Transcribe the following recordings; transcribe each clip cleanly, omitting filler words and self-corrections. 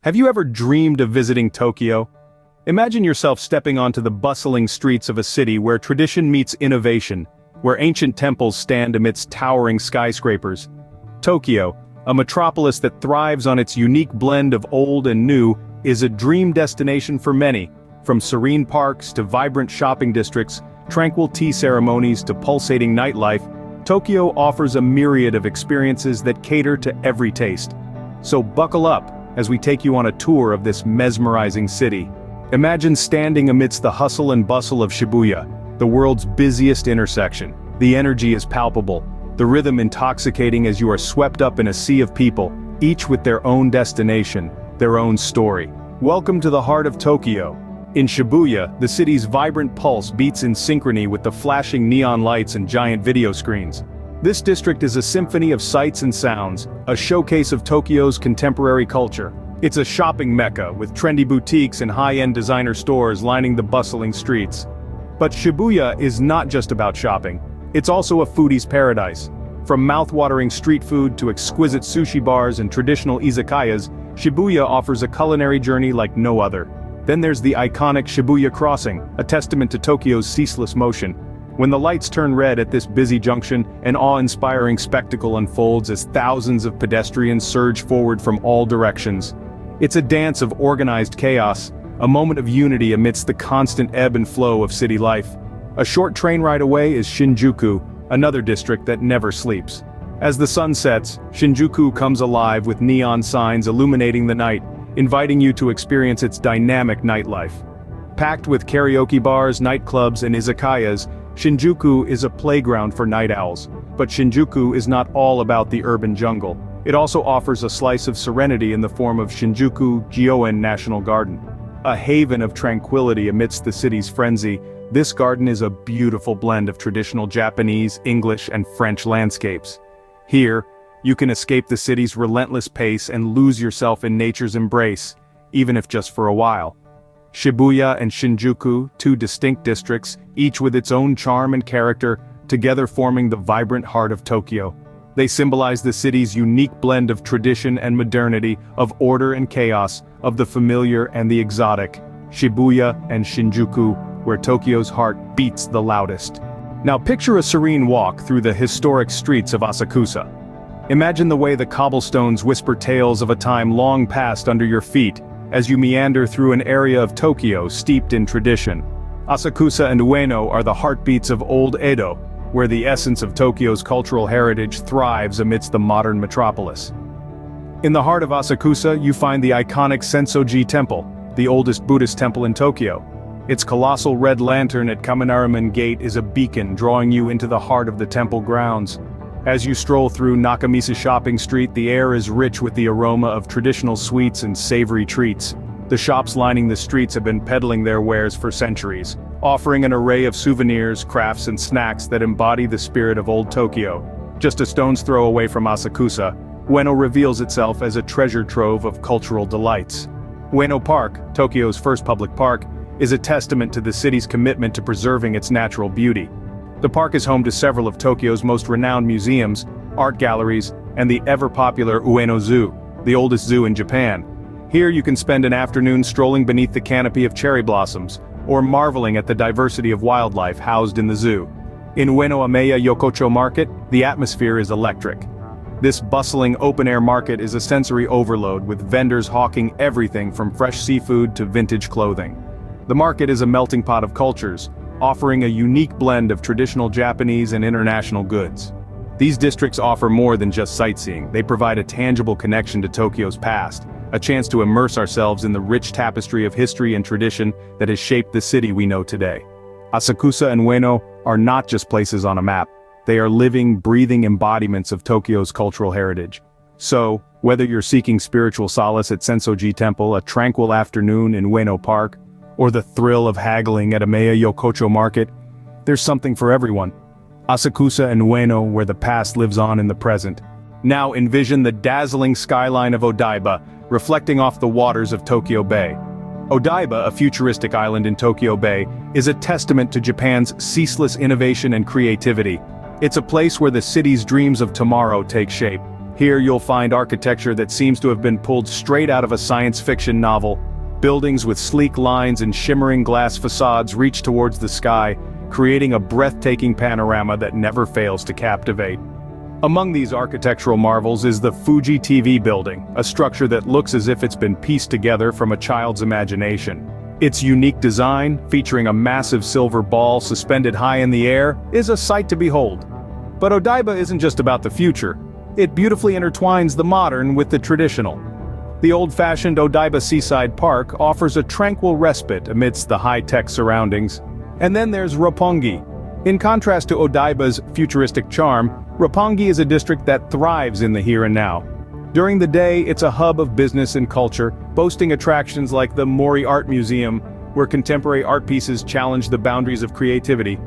Have you ever dreamed of visiting Tokyo? Imagine yourself stepping onto the bustling streets of a city where tradition meets innovation, where ancient temples stand amidst towering skyscrapers. Tokyo, a metropolis that thrives on its unique blend of old and new, is a dream destination for many. From serene parks to vibrant shopping districts, tranquil tea ceremonies to pulsating nightlife, Tokyo offers a myriad of experiences that cater to every taste. So buckle up as we take you on a tour of this mesmerizing city. Imagine standing amidst the hustle and bustle of Shibuya, the world's busiest intersection. The energy is palpable, the rhythm intoxicating as you are swept up in a sea of people, each with their own destination, their own story. Welcome to the heart of Tokyo. In Shibuya, the city's vibrant pulse beats in synchrony with the flashing neon lights and giant video screens. This district is a symphony of sights and sounds, a showcase of Tokyo's contemporary culture. It's a shopping mecca with trendy boutiques and high-end designer stores lining the bustling streets. But Shibuya is not just about shopping. It's also a foodie's paradise. From mouth-watering street food to exquisite sushi bars and traditional izakayas, Shibuya offers a culinary journey like no other. Then there's the iconic Shibuya Crossing, a testament to Tokyo's ceaseless motion. When the lights turn red at this busy junction, an awe-inspiring spectacle unfolds as thousands of pedestrians surge forward from all directions. It's a dance of organized chaos, a moment of unity amidst the constant ebb and flow of city life. A short train ride away is Shinjuku, another district that never sleeps. As the sun sets, Shinjuku comes alive with neon signs illuminating the night, inviting you to experience its dynamic nightlife. Packed with karaoke bars, nightclubs, and izakayas, Shinjuku is a playground for night owls. But Shinjuku is not all about the urban jungle. It also offers a slice of serenity in the form of Shinjuku Gyoen National Garden. A haven of tranquility amidst the city's frenzy, this garden is a beautiful blend of traditional Japanese, English, and French landscapes. Here, you can escape the city's relentless pace and lose yourself in nature's embrace, even if just for a while. Shibuya and Shinjuku, two distinct districts, each with its own charm and character, together forming the vibrant heart of Tokyo. They symbolize the city's unique blend of tradition and modernity, of order and chaos, of the familiar and the exotic. Shibuya and Shinjuku, where Tokyo's heart beats the loudest. Now picture a serene walk through the historic streets of Asakusa. Imagine the way the cobblestones whisper tales of a time long past under your feet, as you meander through an area of Tokyo steeped in tradition. Asakusa and Ueno are the heartbeats of old Edo, where the essence of Tokyo's cultural heritage thrives amidst the modern metropolis. In the heart of Asakusa, you find the iconic Sensoji Temple, the oldest Buddhist temple in Tokyo. Its colossal red lantern at Kaminaraman Gate is a beacon drawing you into the heart of the temple grounds. As you stroll through Nakamisa Shopping Street, the air is rich with the aroma of traditional sweets and savory treats. The shops lining the streets have been peddling their wares for centuries, offering an array of souvenirs, crafts, and snacks that embody the spirit of old Tokyo. Just a stone's throw away from Asakusa, Ueno reveals itself as a treasure trove of cultural delights. Ueno Park, Tokyo's first public park, is a testament to the city's commitment to preserving its natural beauty. The park is home to several of Tokyo's most renowned museums, art galleries, and the ever-popular Ueno Zoo, the oldest zoo in Japan. Here you can spend an afternoon strolling beneath the canopy of cherry blossoms, or marveling at the diversity of wildlife housed in the zoo. In Ueno Ameya Yokocho Market, the atmosphere is electric. This bustling open-air market is a sensory overload with vendors hawking everything from fresh seafood to vintage clothing. The market is a melting pot of cultures, offering a unique blend of traditional Japanese and international goods. These districts offer more than just sightseeing. They provide a tangible connection to Tokyo's past, a chance to immerse ourselves in the rich tapestry of history and tradition that has shaped the city we know today. Asakusa and Ueno are not just places on a map. They are living, breathing embodiments of Tokyo's cultural heritage. So, whether you're seeking spiritual solace at Sensoji Temple, a tranquil afternoon in Ueno Park, or the thrill of haggling at Ameya Yokocho Market, there's something for everyone. Asakusa and Ueno, where the past lives on in the present. Now envision the dazzling skyline of Odaiba, reflecting off the waters of Tokyo Bay. Odaiba, a futuristic island in Tokyo Bay, is a testament to Japan's ceaseless innovation and creativity. It's a place where the city's dreams of tomorrow take shape, Here you'll find architecture that seems to have been pulled straight out of a science fiction novel. Buildings with sleek lines and shimmering glass facades reach towards the sky, creating a breathtaking panorama that never fails to captivate. Among these architectural marvels is the Fuji TV building, a structure that looks as if it's been pieced together from a child's imagination. Its unique design, featuring a massive silver ball suspended high in the air, is a sight to behold. But Odaiba isn't just about the future. It beautifully intertwines the modern with the traditional. The old-fashioned Odaiba Seaside Park offers a tranquil respite amidst the high-tech surroundings. And then there's Roppongi. In contrast to Odaiba's futuristic charm, Roppongi is a district that thrives in the here and now. During the day, it's a hub of business and culture, boasting attractions like the Mori Art Museum, where contemporary art pieces challenge the boundaries of creativity.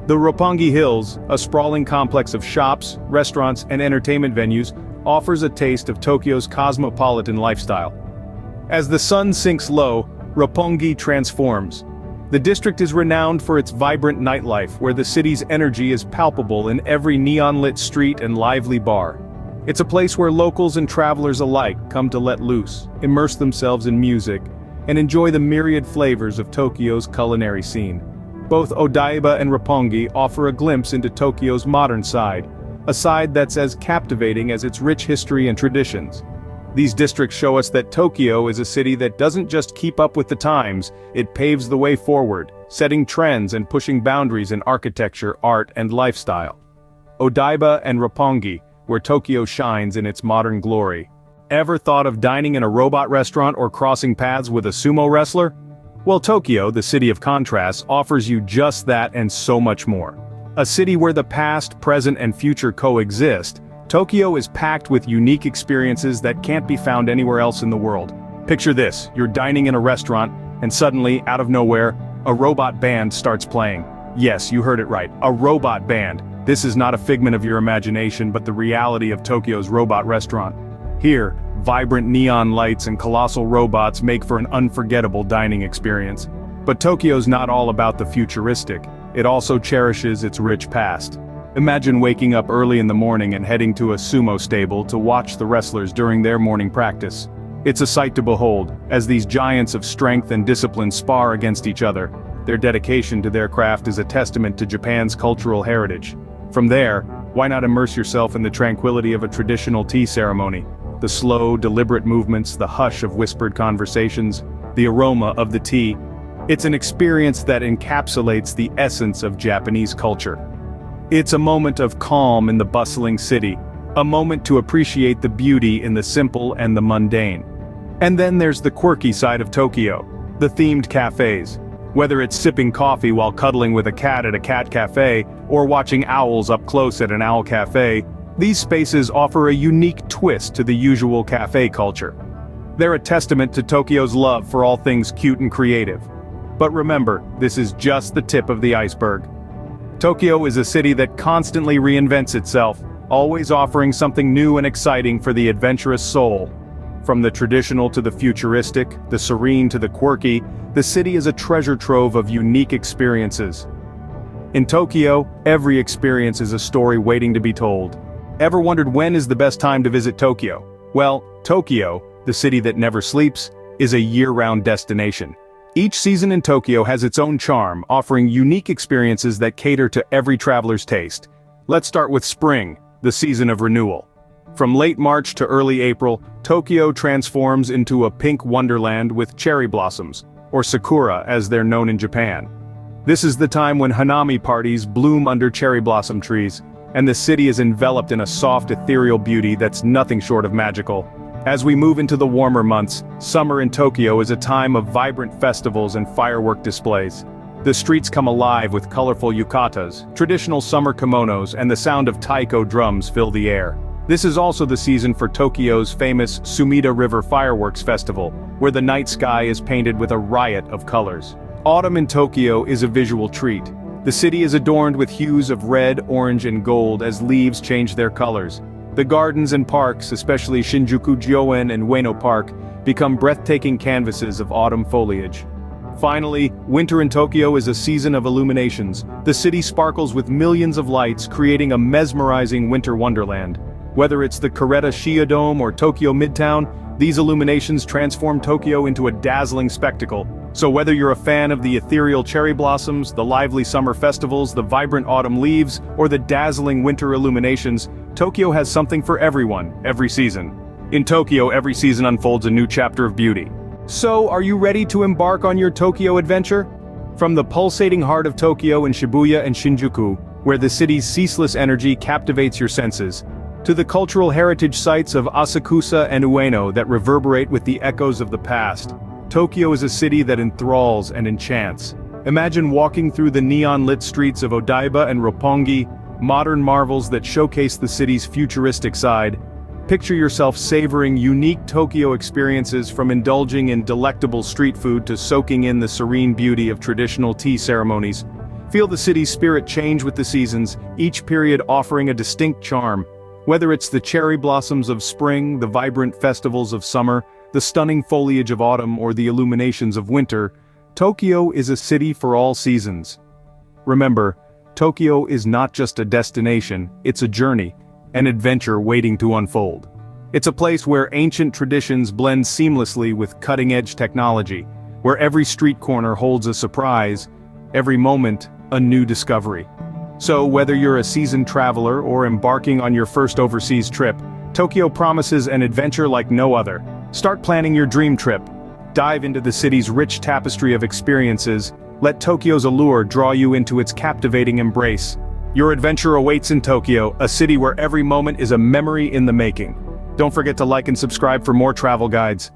The Roppongi Hills, a sprawling complex of shops, restaurants, and entertainment venues, offers a taste of Tokyo's cosmopolitan lifestyle. As the sun sinks low, Roppongi transforms. The district is renowned for its vibrant nightlife, where the city's energy is palpable in every neon-lit street and lively bar. It's a place where locals and travelers alike come to let loose, immerse themselves in music, and enjoy the myriad flavors of Tokyo's culinary scene. Both Odaiba and Roppongi offer a glimpse into Tokyo's modern side, a side that's as captivating as its rich history and traditions. These districts show us that Tokyo is a city that doesn't just keep up with the times, it paves the way forward, setting trends and pushing boundaries in architecture, art, and lifestyle. Odaiba and Roppongi, where Tokyo shines in its modern glory. Ever thought of dining in a robot restaurant or crossing paths with a sumo wrestler? Well, Tokyo, the city of contrasts, offers you just that and so much more. A city where the past, present, and future coexist, Tokyo is packed with unique experiences that can't be found anywhere else in the world. Picture this, you're dining in a restaurant, and suddenly, out of nowhere, a robot band starts playing. Yes, you heard it right, a robot band. This is not a figment of your imagination but the reality of Tokyo's robot restaurant. Here, vibrant neon lights and colossal robots make for an unforgettable dining experience. But Tokyo's not all about the futuristic, it also cherishes its rich past. Imagine waking up early in the morning and heading to a sumo stable to watch the wrestlers during their morning practice. It's a sight to behold, as these giants of strength and discipline spar against each other. Their dedication to their craft is a testament to Japan's cultural heritage. From there, why not immerse yourself in the tranquility of a traditional tea ceremony? The slow, deliberate movements, the hush of whispered conversations, the aroma of the tea. It's an experience that encapsulates the essence of Japanese culture. It's a moment of calm in the bustling city, a moment to appreciate the beauty in the simple and the mundane. And then there's the quirky side of Tokyo, the themed cafes. Whether it's sipping coffee while cuddling with a cat at a cat cafe, or watching owls up close at an owl cafe, these spaces offer a unique twist to the usual cafe culture. They're a testament to Tokyo's love for all things cute and creative. But remember, this is just the tip of the iceberg. Tokyo is a city that constantly reinvents itself, always offering something new and exciting for the adventurous soul. From the traditional to the futuristic, the serene to the quirky, the city is a treasure trove of unique experiences. In Tokyo, every experience is a story waiting to be told. Ever wondered when is the best time to visit Tokyo? Well, Tokyo, the city that never sleeps, is a year-round destination. Each season in Tokyo has its own charm, offering unique experiences that cater to every traveler's taste. Let's start with spring, the season of renewal. From late March to early April, Tokyo transforms into a pink wonderland with cherry blossoms, or sakura as they're known in Japan. This is the time when hanami parties bloom under cherry blossom trees, and the city is enveloped in a soft ethereal beauty that's nothing short of magical. As we move into the warmer months, summer in Tokyo is a time of vibrant festivals and firework displays. The streets come alive with colorful yukatas, traditional summer kimonos, and the sound of taiko drums fill the air. This is also the season for Tokyo's famous Sumida River Fireworks Festival, where the night sky is painted with a riot of colors. Autumn in Tokyo is a visual treat. The city is adorned with hues of red, orange, and gold as leaves change their colors. The gardens and parks, especially Shinjuku Gyoen and Ueno Park, become breathtaking canvases of autumn foliage. Finally, winter in Tokyo is a season of illuminations. The city sparkles with millions of lights, creating a mesmerizing winter wonderland. Whether it's the Caretta Shia Dome or Tokyo Midtown, these illuminations transform Tokyo into a dazzling spectacle. So whether you're a fan of the ethereal cherry blossoms, the lively summer festivals, the vibrant autumn leaves, or the dazzling winter illuminations, Tokyo has something for everyone, every season. In Tokyo, every season unfolds a new chapter of beauty. So, are you ready to embark on your Tokyo adventure? From the pulsating heart of Tokyo in Shibuya and Shinjuku, where the city's ceaseless energy captivates your senses, to the cultural heritage sites of Asakusa and Ueno that reverberate with the echoes of the past, Tokyo is a city that enthralls and enchants. Imagine walking through the neon-lit streets of Odaiba and Roppongi, modern marvels that showcase the city's futuristic side. Picture yourself savoring unique Tokyo experiences, from indulging in delectable street food to soaking in the serene beauty of traditional tea ceremonies. Feel the city's spirit change with the seasons, each period offering a distinct charm. Whether it's the cherry blossoms of spring, the vibrant festivals of summer, the stunning foliage of autumn, or the illuminations of winter, Tokyo is a city for all seasons. Remember, Tokyo is not just a destination, it's a journey, an adventure waiting to unfold. It's a place where ancient traditions blend seamlessly with cutting-edge technology, where every street corner holds a surprise, every moment a new discovery. So whether you're a seasoned traveler or embarking on your first overseas trip, Tokyo promises an adventure like no other. Start planning your dream trip. Dive into the city's rich tapestry of experiences. Let Tokyo's allure draw you into its captivating embrace. Your adventure awaits in Tokyo, a city where every moment is a memory in the making. Don't forget to like and subscribe for more travel guides.